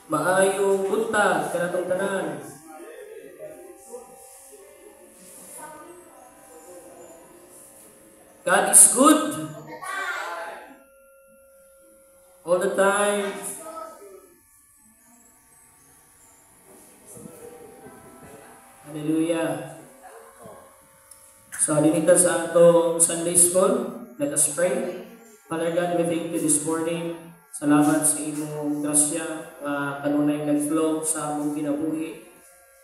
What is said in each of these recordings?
Maayong buntag kanatong tanan. God is good all the time. Hallelujah. So, dinito sa atong Sunday School, let us pray. Father God, we thank you this morning. Salamat sa imong grasya, kanunay nag-flow sa among kinabuhi.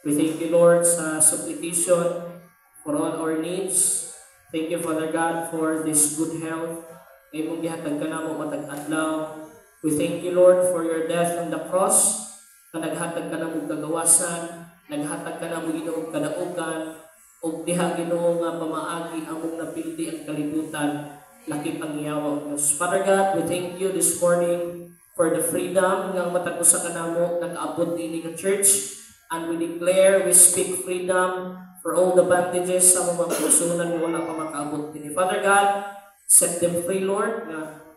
We thank you, Lord, sa supplication for all our needs. Thank you, Father God, for this good health. May mong gihatag ka na mo matag adlaw. We thank you, Lord, for your death on the cross. Na naghatag ka na mo kagawasan, naghatag ka na mo Ginoo kadaugan, ug diha Ginoo nga pamaagi among napildi ang kalibutan. Laki pangyawa Diyos. Father God, we thank you this morning for the freedom nga matag usa ka namo nag-abot dinhi nga church, and we declare, we speak freedom for all the bandages sa mga pusunan nga wala pa makaabot dinhi. Father God, set them free, Lord, nga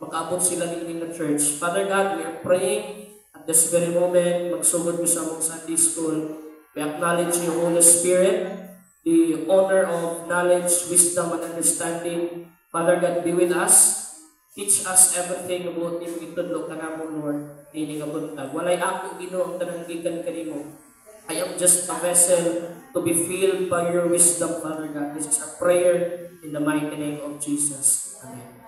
makaabot sila dinhi nga church. Father God, we are praying at this very moment, magsugod mo sa among Sunday School. We acknowledge you, Holy Spirit, the honor of knowledge, wisdom, and understanding. Father God, be with us. Teach us everything about Him. Itudlo ka na mo, Lord. Dili nga buntag. Walay ako, Ginoo, ang tananggigan kanimo. I am just a vessel to be filled by your wisdom, Father God. This is a prayer in the mighty name of Jesus. Amen.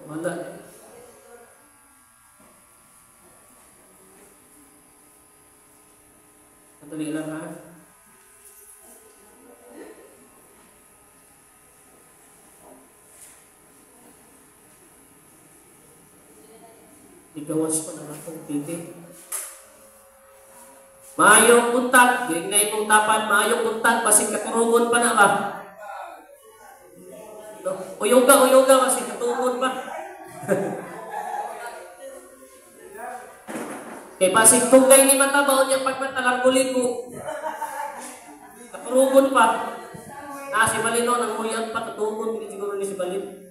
Wala. Madali lang, ha? Igawas pa na akong TV. Maayong buntag, yung na imong tapan, maayong buntag, basig katurugon pa na ba? Uyuga, basig katurugon pa. Kay basig tunggay ni matabaw niya pagmatalang kuliko. Katurugon pa. Si Balino, nang huyang pa, katurugon, hindi siguro ni si Balino.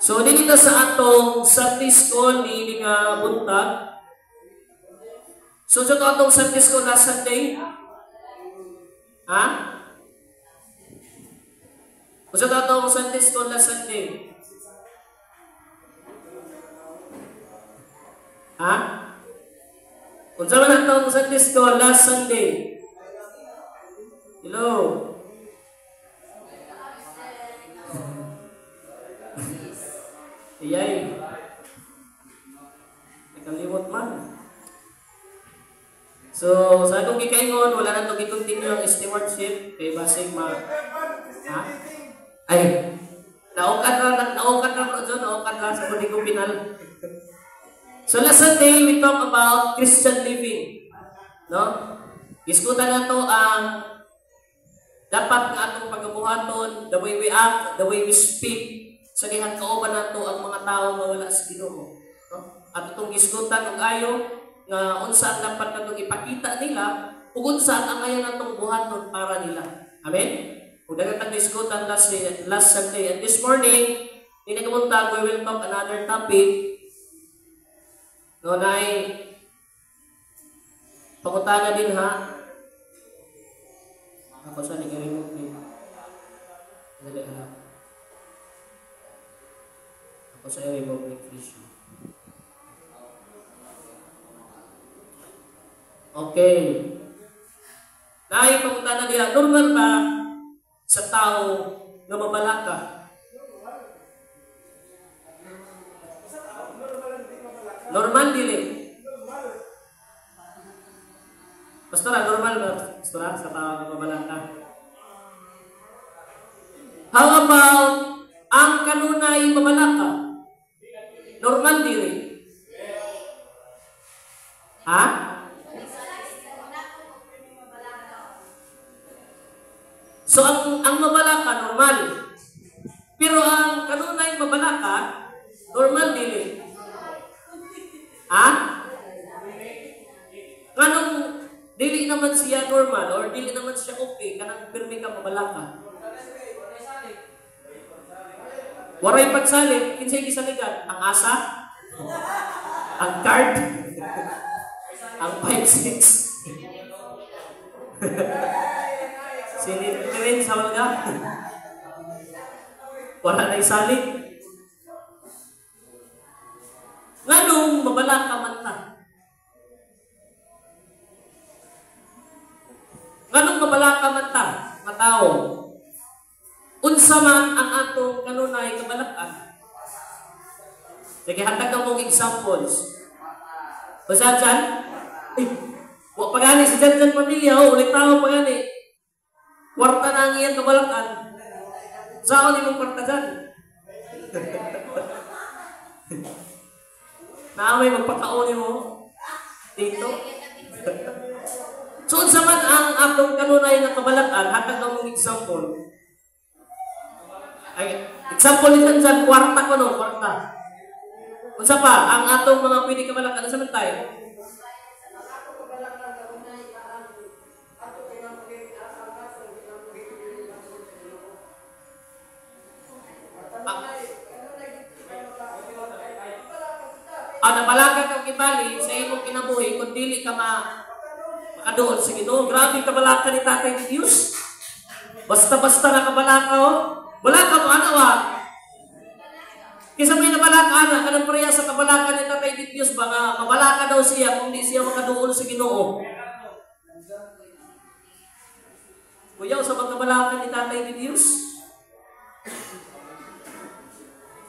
So, dito sa atong Sunday School ni nga buntag. So, ito atong Sunday School last Sunday. Ha? O ito atong Sunday School last Sunday. Ha? Kung saan man atong Sunday School last Sunday. Hello? Iyay. Nakalimot man. So, sa akong gikaingon, wala na itong i-continue ang stewardship. Kaya basig ha? Ay, naukan na sa kundi ko pinal. So, last Sunday, we talk about Christian living. No? Iskutan na ito ang dapat nga atong pagkabuhaton, the way we act, the way we speak, sa dihan kauban nato ang mga tao nga wala sa Ginoo. No? At itong isgutan og ayo nga unsa ang dapat natong ipakita nila ug unsa ang ayo natong buhaton para nila. Amen. Ug daghang isgutan last Sunday, and this morning dinagamuntag we will talk another topic. No nay pangutana din ha. Ako sa ni remote ni. Dali ha. O sa remote issue. Okay. Pagpunta na nila, normal ba sa tao na mabalaka? Normal dili. Pastora, normal ba? Pastora, sa tao na mabalaka? How about ang kanunay mabalaka? Normal diri. Ha? So ang mabalaka normal. Pero ang kanunay mabalaka normal dili. Ha? Kanang dili naman siya normal or dili naman siya okay kanang pirmi ka mabalaka. Waray pagsalig, kinsay gisaligan? Ang asa? Ang card. Ang 5-6. Sinitirin sa mga. Wala na isalit. Nganong mabala ka man ta? Nganong mabala ka man ta? Mga tao. Unsa man ang atong kanunay kabalakan. Sige, hatag na mong examples. Basta dyan, wak pagani si dyan pamilya, ulit tao pagani. Kwarta na ang iyang kabalakan. Saan ni mong kwarta dyan? Naamay magpakauni mo dito. So, unsa man ang atong kanunay na kabalakan, hatag na mong example. Ay, example nito dyan, kwarta ko no, kwarta. Unsa pa, ang atong mga pwede kabalakan, unsa man tayo? Nabalaka kang ibali sa imong kinabuhi kung dili ka makadoon sa Ginoo. Grabe kabalaka ni Tatay ni Diyos. Basta-basta na kabalaka o. Wala ka mo anawa. Kisa may nabalaka na, kanang pareha sa kabalaka ni Tatay ni Diyos, baka mabalaka daw siya kung di siya makadoon sa Ginoo. Kuyaw sa pagkabalaka ni Tatay ni Diyos.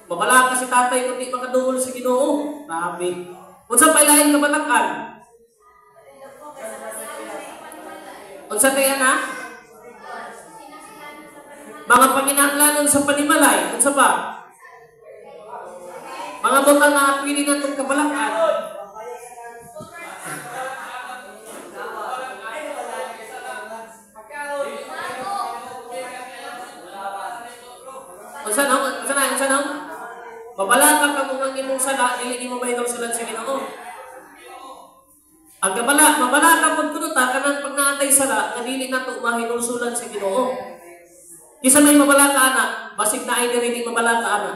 Mabalaka si Tatay kung di makadoon sa Ginoo. Grabe. Unsa pa ilaing kabalakan? Unsa tayo na? Mga panginahanglanon sa panimalay. Unsa pa? Mga butang na pili na itong kabalakan. Unsa na? Mabalaka ka kung ang imong sala, dili mo mahinaw sulat sa Ginoo. Ang mabalaka pud kuno ta kanang pag naatay sala, dili nato mahinaw sulat sa Ginoo. Kisa may mabalaka ana, basig na ay diri di mabalaka ana.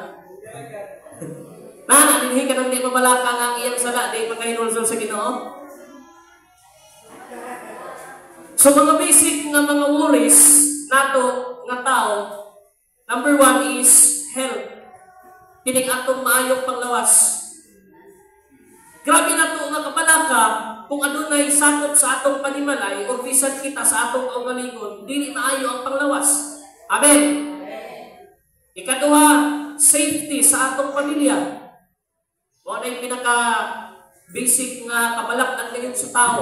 Nana dinhi ka nang di mabalaka nga ang iyang sala, di magahinul sa Ginoo. So mga basic nga mga worries nato nga tao, number 1 is health. Kining atong maayong panglawas. Grabe na ito nga kabalaka kung adunay sakop sa atong panimalay o bisan kita sa atong kaugalingon, dili maayo ang panglawas. Amen. Ikaduha, safety sa atong pamilya. O na yung pinaka-basic nga kabalakan ngayon sa tao.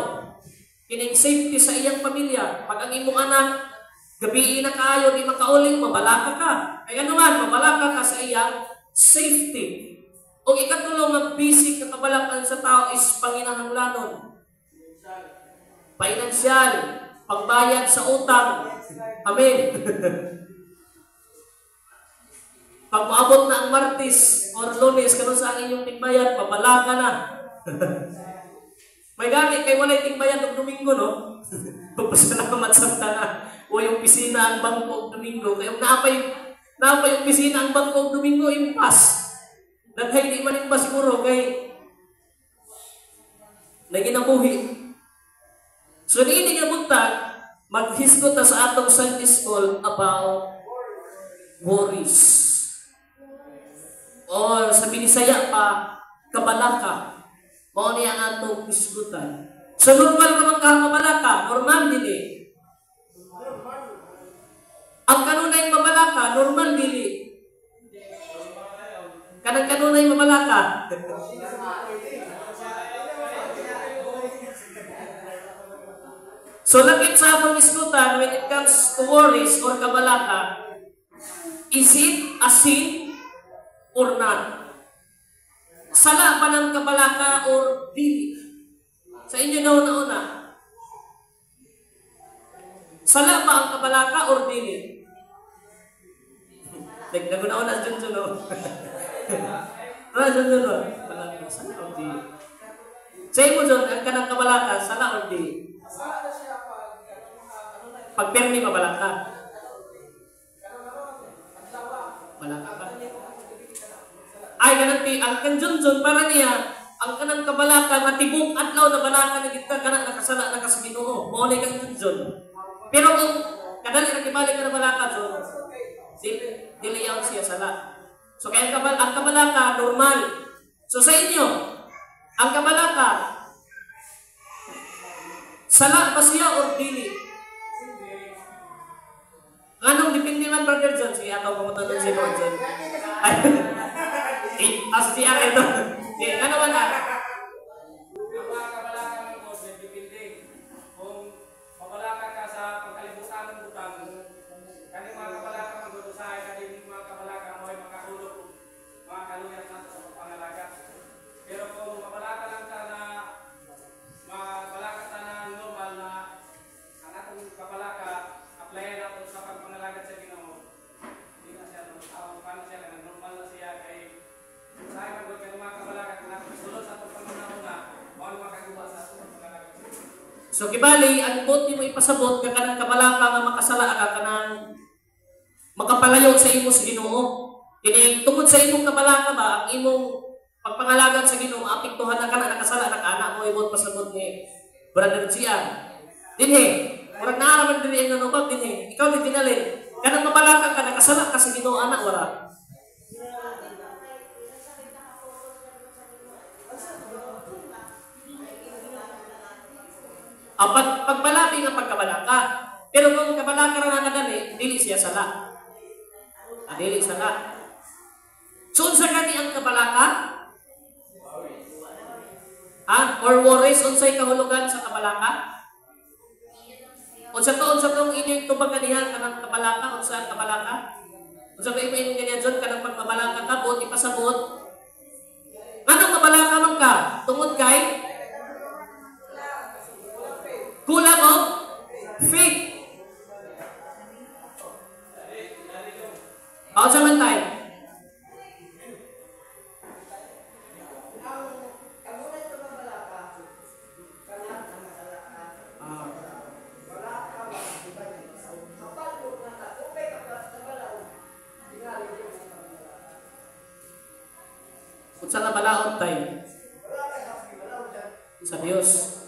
Kining safety sa iyang pamilya. Pag ang imong anak, gabi na kaayo, di makauling, mabalaka ka. Ay ano man, mabalaka ka sa iyang safety. O ikatulong ang basic na kabalakan sa tao is panginahanglanon. Financial, pagbayad sa utang. Amen. Pag maabot na ang Martes or Lunes, karon sa inyong tingbayan, mabalaka na. May gamit kay walay tingbayan ng Domingo, no? Pagpasalamat sa tanan. O yung pisina ang bangko Domingo. Kaya napay yung pisina ang bangko Domingo, impas. Naghay di man impas siguro kay naginabuhi. So hindi nga buntag, maghisgot ta sa atong Sunday School about worries. O sa Binisaya pa, kabalaka. Mao niya ang atong hisgutan. So normal naman ka kabalaka, normal dili. Ang kanunay mabalaka, normal dili. Kanang-kanunay mabalaka. So lakit sa atong iskutan when it comes to worries or kabalaka, is it a sin or not? Sala pa ng kabalaka or dili? Sa inyo daw na una. Sala ba ang kabalaka or dili? Naguna-una dyan dyan o. Dyan. Sala or dili? Sa inyo dyan, ang kanang kabalaka, sala or dili? Pagpermi mabalaka. Balaka pa. ay gananti ang kanjunjun para niya ang kanang kabalaka matibok adlaw na balaka na kita kana nakasala na sa Ginoo mao ni kanjunjun. Pero kung kadali ra kibalik ka na balaka jud dili yaw siya sala. So kaya ang kabalaka normal. So sa inyo ang kabalaka sala ba siya or dili? Anong depende man brother John? Sige, ako pumunta si Lord John. As di ang ito. Ano man na? Ang mga kabalaka ng Diyos, depende. Kung mabalaka ka sa pagkalibutan ng butang, kani mga kabalaka magdudusahay, kani mga kabalaka mo ay makahulog, mga kaluyan nato sa pagpangalaga. Pero kung mabalaka lang ka na, mabalaka ka na normal na, ang atong kabalaka, applyan nato sa pagpangalaga sa Ginoo. Hindi na siya, paano siya lang, normal na siya kay saya magod ka mga kabalaka na sulod sa atong pangunahuna, mao makaguba sa atong pagpangalaga. So kibali, ang bot mo ipasabot ka kanang kabalaka nga makasala ka kanang makapalayo sa imo sa Ginoo. Kini tungod sa imong kabalaka ba ang imong pagpangalagan sa Ginoo maapektuhan na kana nakasala na kana mo ibot pasabot ni Brother Gian. Dinhi, murag naaraman diri ang nanubag dinhi. Ikaw di tinalin. Kanang mabalaka ka nakasala ka sa Ginoo anak wala. Pagbalaki nga pagkabalaka. Pero kung kabalaka ra nga dali, dili siya sala. Dili sala. So unsa gani ang kabalaka? Or worries unsay kahulugan sa kabalaka? Unsa tong inyong tubag kaniha kanang kabalaka unsa ang kabalaka? Unsa ba inyong ganyan jud kanang pagkabalaka ka bot ipasabot? Anong kabalaka man ka? Tungod kay kulang o faith. Ako sa man tayo. Kung saan nabalaot tayo? Sa Diyos.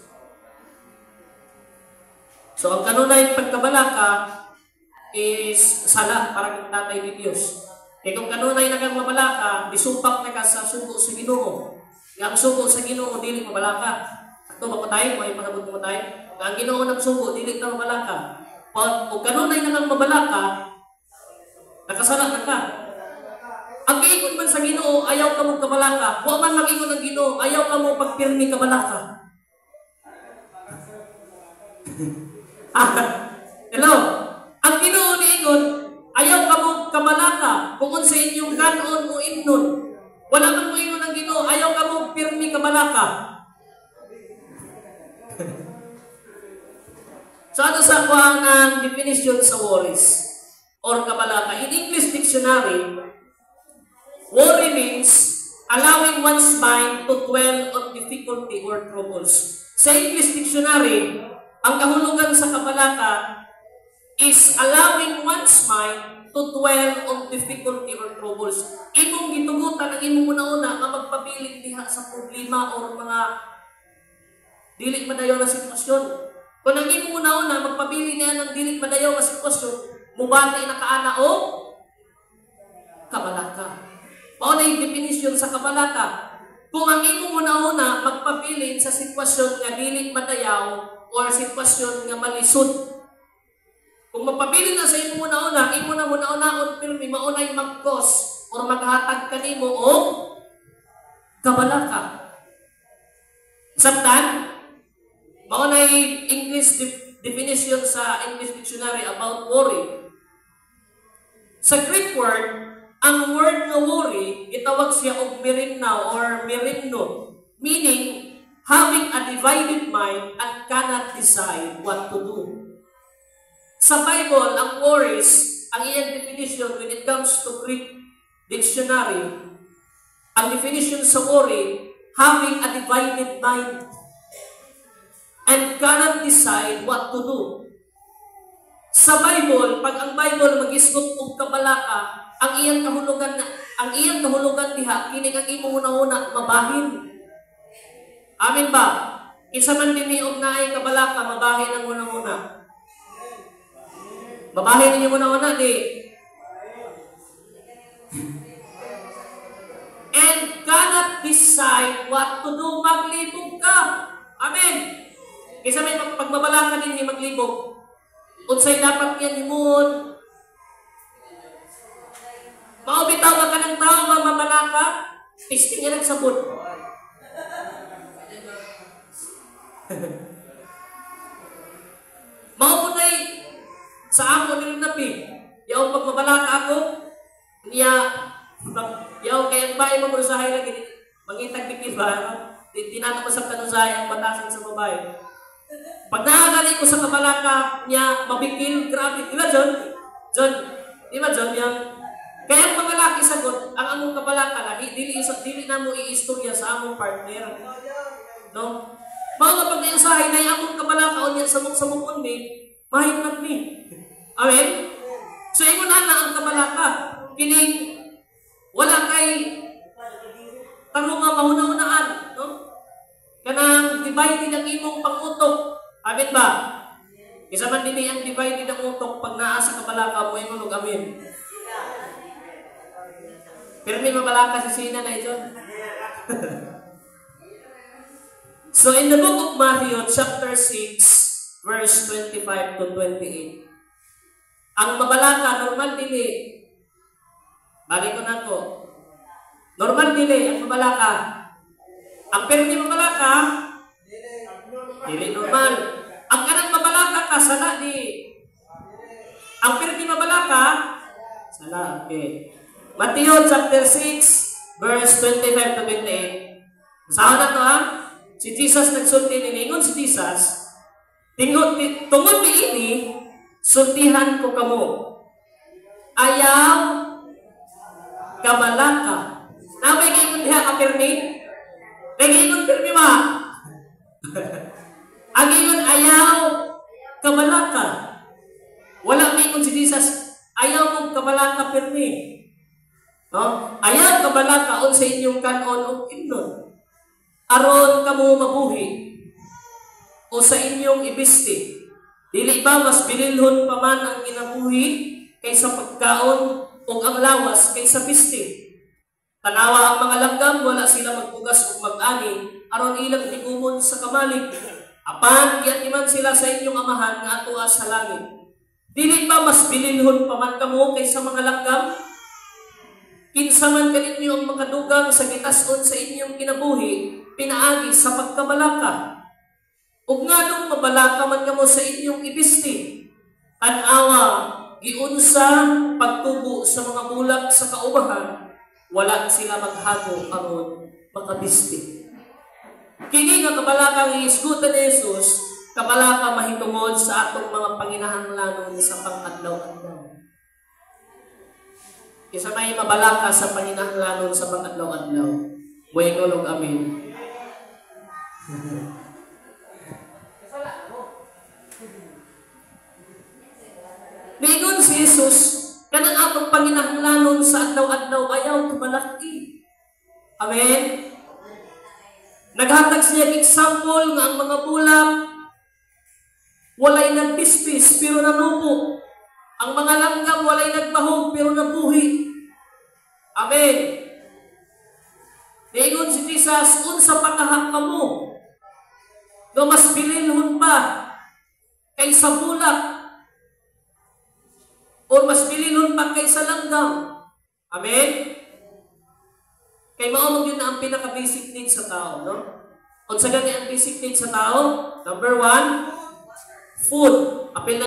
So, ang kanunay pagkabalaka is sala para kang tatay ni Diyos. E kung kanunay na kang mabalaka, disupak na ka sa sugo sa Ginoo. Ang sugo sa Ginoo, dili mabalaka. Ito ba ko tayo? May panabot mo tayo? Ang Ginoo ng sugo, dili na mabalaka. Kung kanunay na kang mabalaka, nakasala na ka. Ang giingon man sa Ginoo, ayaw ka mong kabalaka. Huwag man mag-ingon ng Ginoo, ayaw ka mong pagpirmi kabalaka. Hello? Ang Ginoo niingon, ayaw ka mo kabalaka kung sa inyong ganon o innon. Wala man mo ingon ang Ginoo, ayaw ka mo pirmi kabalaka. So ano sa kuha ng definition sa worries or kabalaka? In English dictionary, worry means allowing one's mind to dwell on difficulty or troubles. Sa English dictionary, ang kahulugan sa kabalaka is allowing one's mind to dwell on difficulty or troubles. Imong gitugutan ang imong una-una nga magpabiling diha sa problema o mga dili madayaw na sitwasyon. Kung ang imong una-una magpabili niya ng dili madayaw na sitwasyon, mubati na kaana o kabalaka. Mao na yung definition sa kabalaka. Kung ang imong una-una magpabilin sa sitwasyon nga dili madayaw or sitwasyon nga malisod. Kung magpabilin na sa imong una-una, imo na muna-unaon pirmi maunay mag-cause or maghatag kanimo o kabalaka. Sabtan, maunay English definition sa English dictionary about worry. Sa Greek word, ang word nga worry, itawag siya og merimna or merimno, meaning having a divided mind and cannot decide what to do. Sa Bible, ang worries, ang iyang definition when it comes to Greek dictionary, ang definition sa worry, having a divided mind and cannot decide what to do. Sa Bible, pag ang Bible mag-isgot og kabalaka, ang iyang kahulugan na ang iyang kahulugan diha, kini ang imo una-una mabahin. Amin ba? Isa man diniog na ay kabalaka, mabahin ang una-una. Mabahin ninyo una-una, di. And cannot decide what to do, maglibog ka. Amen. Kisa may pagbabalaka din, maglibog. Unsay dapat yan himun. Maubitaw ka ng tao, mabalaka, testing yan ang sabon. Maupunay sa ako nila napi. Yaw pagbabalaka ako, niya, yaw kayang bahay mo sa hay lagi, mangitag bikit ba? Tinanong ko sa kanusahay ang batasan sa babae. Pag nakagali ko sa kabalaka niya, mabikil, grabe. Di ba, John? John, di ba, John? Kaya ang mga lalaki sagot, ang among kabalaka, dili na mo i-istorya sa among partner. No? Mga pag naiusahay na yung among kabalaka o niya sa mukon ni, mahimnat ni. Amen? So, imunan na ang kabalaka. Kining, wala kay tarong nga mahuna-hunaan. No? Kanang divided ang imong pang-utok. Amen ba? Isa man din ang divided ang utok pag naa sa kabalaka mo, imong amen. Pero may mabalaka si Sina na ito. So in the book of Matthew, chapter 6, verse 25 to 28, ang mabalaka, normal dili. Balik ko na ko. Normal dili, ang mabalaka. Ang permi mabalaka, dili normal. Ang kanang mabalaka ka, sala di. Ang permi mabalaka, sala, okay. Matthew chapter 6, verse 25 to 28. Saan na to ha? Si Jesus nagsulti, nilingon si Jesus, tungod ni ini, sultihan ko kamo. Ayaw kabalaka. Namay kayo diha ka permi? Nag-ingon permi ma. Ang ingon ayaw kabalaka. Wala may ingon si Jesus, ayaw mong kabalaka permi. No? Ayaw kabalaka on sa inyong kanon o inon. Aron kamo mabuhi o sa inyong ibisti. Dili ba mas bililhon pa man ang ginabuhi kaysa pagkaon o ang lawas kaysa bisti? Tanawa ang mga langgam, wala sila magpugas o mag-ani, aron ilang tigumon sa kamalig. Apan, iman sila sa inyong amahan nga atua sa langit. Dili ba mas bililhon pa man kamo kaysa mga langgam? Kinsa man kaninyo ang makadugang sa gitason sa inyong kinabuhi, pinaagi sa pagkabalaka. Ug nganong mabalaka man kamo sa inyong ibisti, tan-awa, giunsa pagtubo sa mga bulak sa kaubahan, wala sila maghago aron makabisti. Kini nga kabalaka nga isgutan ni Jesus, kabalaka mahitungod sa atong mga panginahanglanon sa pang-adlaw-adlaw. Isa may mabalaka sa panginahanglanon sa pang-adlaw-adlaw. Buhay amin. Niingon si Jesus, kanang atong panginahanglanon sa adlaw-adlaw ayaw tumalaki. Amen? Naghatag siya example nga ang mga bulak walay nagpispis pero nanubo. Ang mga langgam walay nagpahog pero nabuhi. Amen. Niingon si Jesus, unsa pakahak kamo nga mas bililhon pa kaysa bulak o mas bililhon pa kaysa langgam. Amen? Kay mao yun na ang pinaka-basic need sa tao, no? Unsa gani ang basic need sa tao? Number 1, food. Apil na